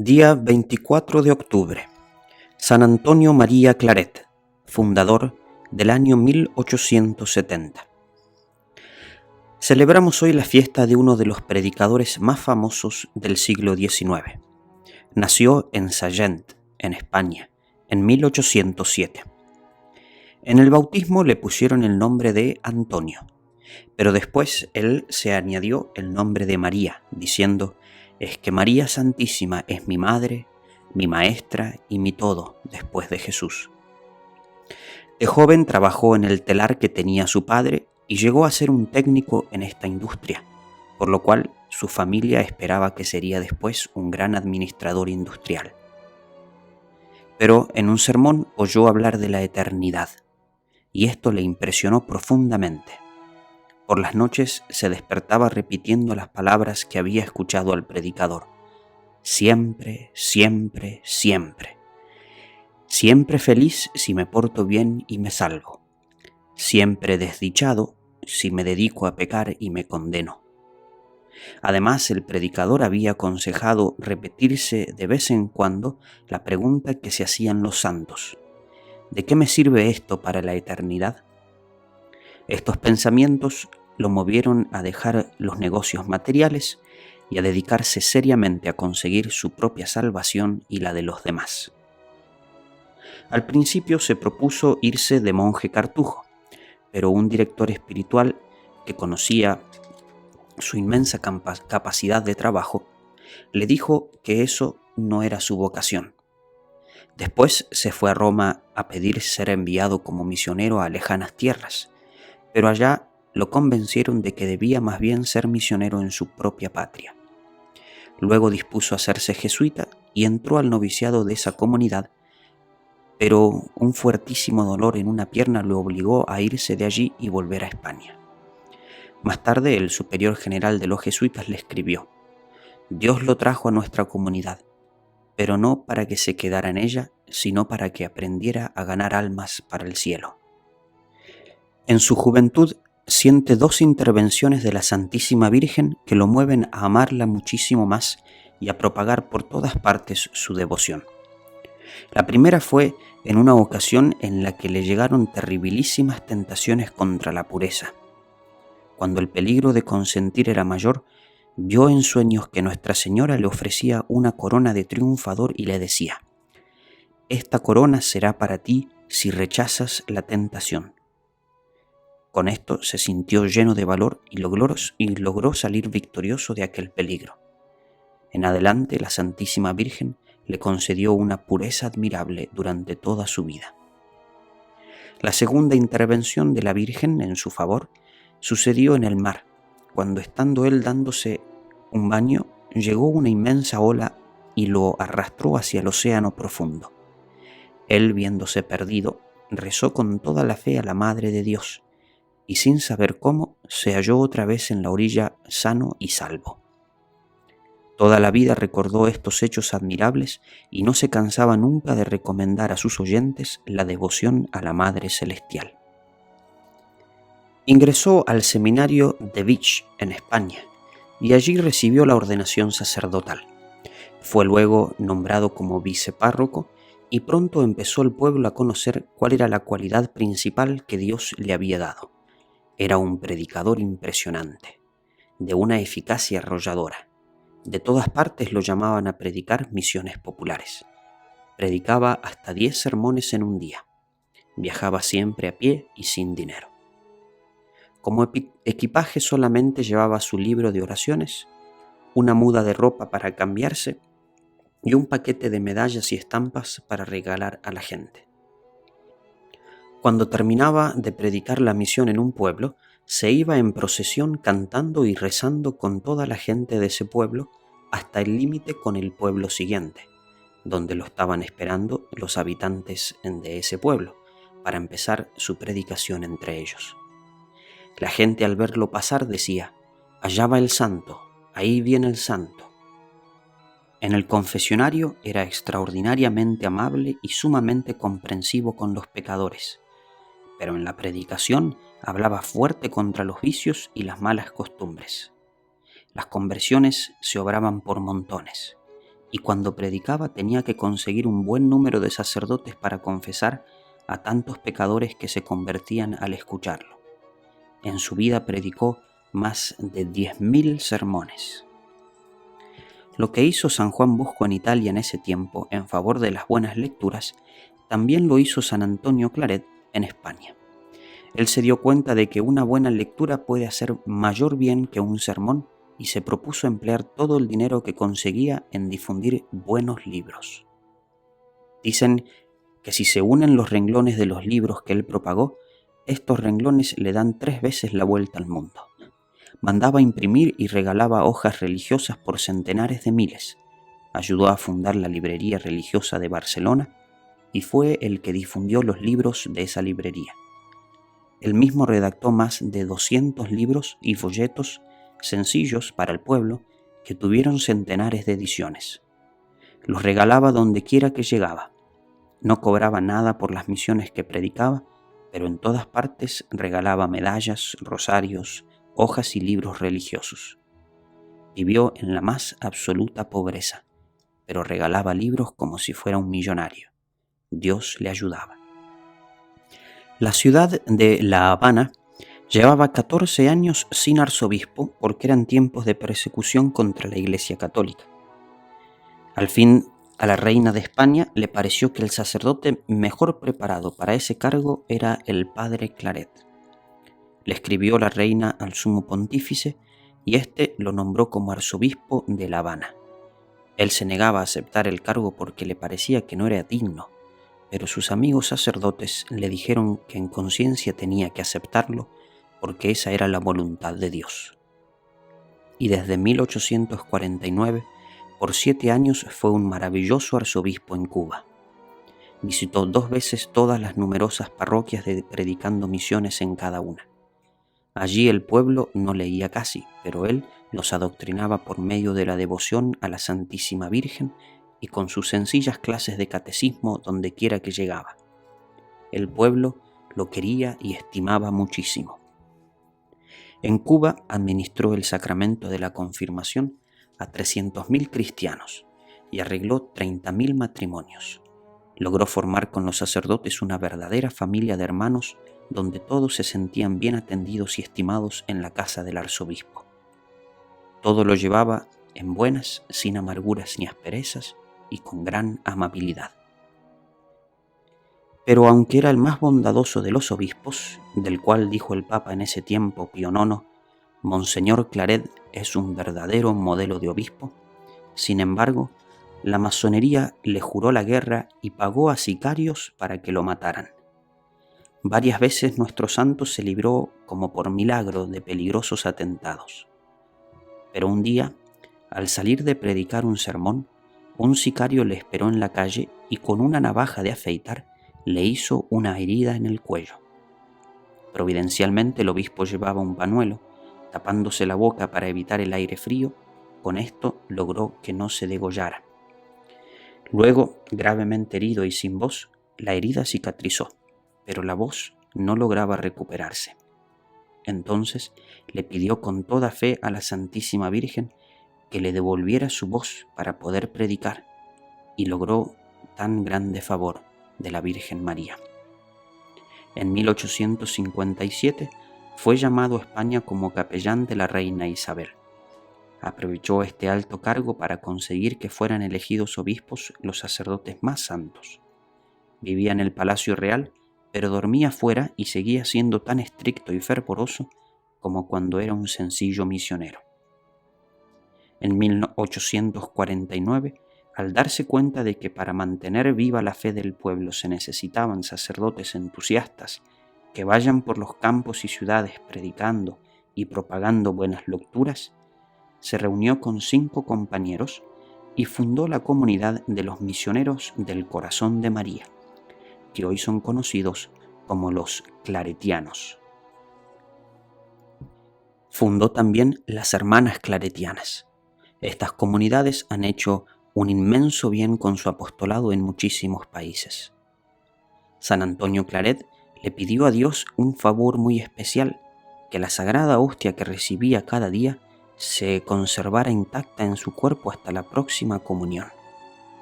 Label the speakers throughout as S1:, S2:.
S1: Día 24 de octubre. San Antonio María Claret, fundador del año 1870. Celebramos hoy la fiesta de uno de los predicadores más famosos del siglo XIX. Nació en Sallent, en España, en 1807. En el bautismo le pusieron el nombre de Antonio, pero después él se añadió el nombre de María, diciendo: «Es que María Santísima es mi madre, mi maestra y mi todo después de Jesús». De joven trabajó en el telar que tenía su padre y llegó a ser un técnico en esta industria, por lo cual su familia esperaba que sería después un gran administrador industrial. Pero en un sermón oyó hablar de la eternidad, y esto le impresionó profundamente. Por las noches se despertaba repitiendo las palabras que había escuchado al predicador: siempre, siempre, siempre. Siempre feliz si me porto bien y me salvo. Siempre desdichado si me dedico a pecar y me condeno. Además, el predicador había aconsejado repetirse de vez en cuando la pregunta que se hacían los santos: ¿de qué me sirve esto para la eternidad? Estos pensamientos lo movieron a dejar los negocios materiales y a dedicarse seriamente a conseguir su propia salvación y la de los demás. Al principio se propuso irse de monje cartujo, pero un director espiritual que conocía su inmensa capacidad de trabajo le dijo que eso no era su vocación. Después se fue a Roma a pedir ser enviado como misionero a lejanas tierras, pero allá lo convencieron de que debía más bien ser misionero en su propia patria. Luego dispuso hacerse jesuita y entró al noviciado de esa comunidad, pero un fuertísimo dolor en una pierna lo obligó a irse de allí y volver a España. Más tarde, el superior general de los jesuitas le escribió: «Dios lo trajo a nuestra comunidad, pero no para que se quedara en ella, sino para que aprendiera a ganar almas para el cielo». En su juventud siente dos intervenciones de la Santísima Virgen que lo mueven a amarla muchísimo más y a propagar por todas partes su devoción. La primera fue en una ocasión en la que le llegaron terribilísimas tentaciones contra la pureza. Cuando el peligro de consentir era mayor, vio en sueños que Nuestra Señora le ofrecía una corona de triunfador y le decía: «Esta corona será para ti si rechazas la tentación». Con esto se sintió lleno de valor y logró salir victorioso de aquel peligro. En adelante, la Santísima Virgen le concedió una pureza admirable durante toda su vida. La segunda intervención de la Virgen en su favor sucedió en el mar, cuando, estando él dándose un baño, llegó una inmensa ola y lo arrastró hacia el océano profundo. Él, viéndose perdido, rezó con toda la fe a la Madre de Dios, y sin saber cómo, se halló otra vez en la orilla sano y salvo. Toda la vida recordó estos hechos admirables y no se cansaba nunca de recomendar a sus oyentes la devoción a la Madre Celestial. Ingresó al seminario de Vich, en España, y allí recibió la ordenación sacerdotal. Fue luego nombrado como vicepárroco y pronto empezó el pueblo a conocer cuál era la cualidad principal que Dios le había dado. Era un predicador impresionante, de una eficacia arrolladora. De todas partes lo llamaban a predicar misiones populares. Predicaba hasta 10 sermones en un día. Viajaba siempre a pie y sin dinero. Como equipaje solamente llevaba su libro de oraciones, una muda de ropa para cambiarse y un paquete de medallas y estampas para regalar a la gente. Cuando terminaba de predicar la misión en un pueblo, se iba en procesión cantando y rezando con toda la gente de ese pueblo hasta el límite con el pueblo siguiente, donde lo estaban esperando los habitantes de ese pueblo, para empezar su predicación entre ellos. La gente, al verlo pasar, decía: «Allá va el santo, ahí viene el santo». En el confesionario era extraordinariamente amable y sumamente comprensivo con los pecadores, pero en la predicación hablaba fuerte contra los vicios y las malas costumbres. Las conversiones se obraban por montones, y cuando predicaba tenía que conseguir un buen número de sacerdotes para confesar a tantos pecadores que se convertían al escucharlo. En su vida predicó más de 10.000 sermones. Lo que hizo San Juan Bosco en Italia en ese tiempo en favor de las buenas lecturas, también lo hizo San Antonio Claret en España. Él se dio cuenta de que una buena lectura puede hacer mayor bien que un sermón y se propuso emplear todo el dinero que conseguía en difundir buenos libros. Dicen que si se unen los renglones de los libros que él propagó, estos renglones le dan 3 veces la vuelta al mundo. Mandaba imprimir y regalaba hojas religiosas por centenares de miles. Ayudó a fundar la librería religiosa de Barcelona y fue el que difundió los libros de esa librería. Él mismo redactó más de 200 libros y folletos sencillos para el pueblo que tuvieron centenares de ediciones. Los regalaba donde quiera que llegaba. No cobraba nada por las misiones que predicaba, pero en todas partes regalaba medallas, rosarios, hojas y libros religiosos. Vivió en la más absoluta pobreza, pero regalaba libros como si fuera un millonario. Dios le ayudaba. La ciudad de La Habana llevaba 14 años sin arzobispo porque eran tiempos de persecución contra la Iglesia Católica. Al fin, a la reina de España le pareció que el sacerdote mejor preparado para ese cargo era el padre Claret. Le escribió la reina al sumo pontífice y éste lo nombró como arzobispo de La Habana. Él se negaba a aceptar el cargo porque le parecía que no era digno, pero sus amigos sacerdotes le dijeron que en conciencia tenía que aceptarlo porque esa era la voluntad de Dios. Y desde 1849, por 7 años fue un maravilloso arzobispo en Cuba. Visitó 2 veces todas las numerosas parroquias predicando misiones en cada una. Allí el pueblo no leía casi, pero él los adoctrinaba por medio de la devoción a la Santísima Virgen y con sus sencillas clases de catecismo donde quiera que llegaba. El pueblo lo quería y estimaba muchísimo. En Cuba administró el sacramento de la confirmación a 300.000 cristianos y arregló 30.000 matrimonios. Logró formar con los sacerdotes una verdadera familia de hermanos donde todos se sentían bien atendidos y estimados en la casa del arzobispo. Todo lo llevaba en buenas, sin amarguras ni asperezas y con gran amabilidad. Pero aunque era el más bondadoso de los obispos, del cual dijo el Papa en ese tiempo, Pío IX, Monseñor Claret es un verdadero modelo de obispo, sin embargo, la masonería le juró la guerra y pagó a sicarios para que lo mataran. Varias veces nuestro santo se libró como por milagro de peligrosos atentados. Pero un día, al salir de predicar un sermón, un sicario le esperó en la calle y con una navaja de afeitar le hizo una herida en el cuello. Providencialmente el obispo llevaba un pañuelo, tapándose la boca para evitar el aire frío. Con esto logró que no se degollara. Luego, gravemente herido y sin voz, la herida cicatrizó, pero la voz no lograba recuperarse. Entonces le pidió con toda fe a la Santísima Virgen que le devolviera su voz para poder predicar, y logró tan grande favor de la Virgen María. En 1857 fue llamado a España como capellán de la reina Isabel. Aprovechó este alto cargo para conseguir que fueran elegidos obispos los sacerdotes más santos. Vivía en el Palacio Real, pero dormía fuera y seguía siendo tan estricto y fervoroso como cuando era un sencillo misionero. En 1849, al darse cuenta de que para mantener viva la fe del pueblo se necesitaban sacerdotes entusiastas que vayan por los campos y ciudades predicando y propagando buenas lecturas, se reunió con 5 compañeros y fundó la comunidad de los misioneros del Corazón de María, que hoy son conocidos como los claretianos. Fundó también las Hermanas Claretianas. Estas comunidades han hecho un inmenso bien con su apostolado en muchísimos países. San Antonio Claret le pidió a Dios un favor muy especial, que la sagrada hostia que recibía cada día se conservara intacta en su cuerpo hasta la próxima comunión.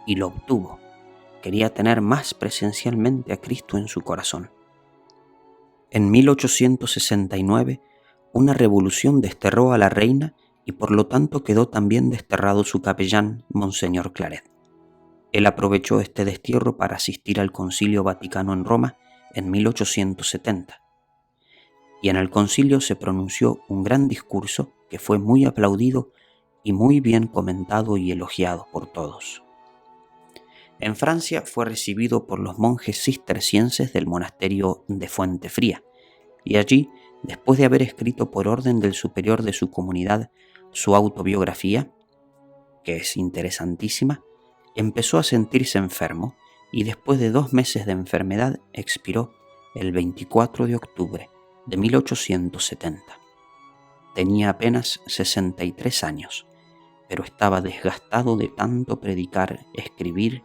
S1: y lo obtuvo. Quería tener más presencialmente a Cristo en su corazón. En 1869, una revolución desterró a la reina y por lo tanto quedó también desterrado su capellán, Monseñor Claret. Él aprovechó este destierro para asistir al Concilio Vaticano en Roma en 1870. Y en el concilio se pronunció un gran discurso que fue muy aplaudido y muy bien comentado y elogiado por todos. En Francia fue recibido por los monjes cistercienses del monasterio de Fuente Fría, y allí, después de haber escrito por orden del superior de su comunidad su autobiografía, que es interesantísima, empezó a sentirse enfermo y después de 2 meses de enfermedad expiró el 24 de octubre de 1870. Tenía apenas 63 años, pero estaba desgastado de tanto predicar, escribir,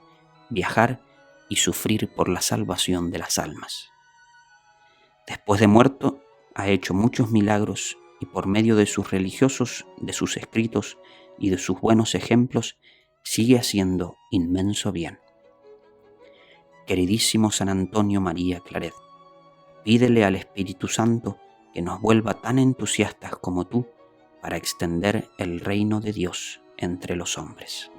S1: viajar y sufrir por la salvación de las almas. Después de muerto, ha hecho muchos milagros y por medio de sus religiosos, de sus escritos y de sus buenos ejemplos, sigue haciendo inmenso bien. Queridísimo San Antonio María Claret, pídele al Espíritu Santo que nos vuelva tan entusiastas como tú para extender el reino de Dios entre los hombres.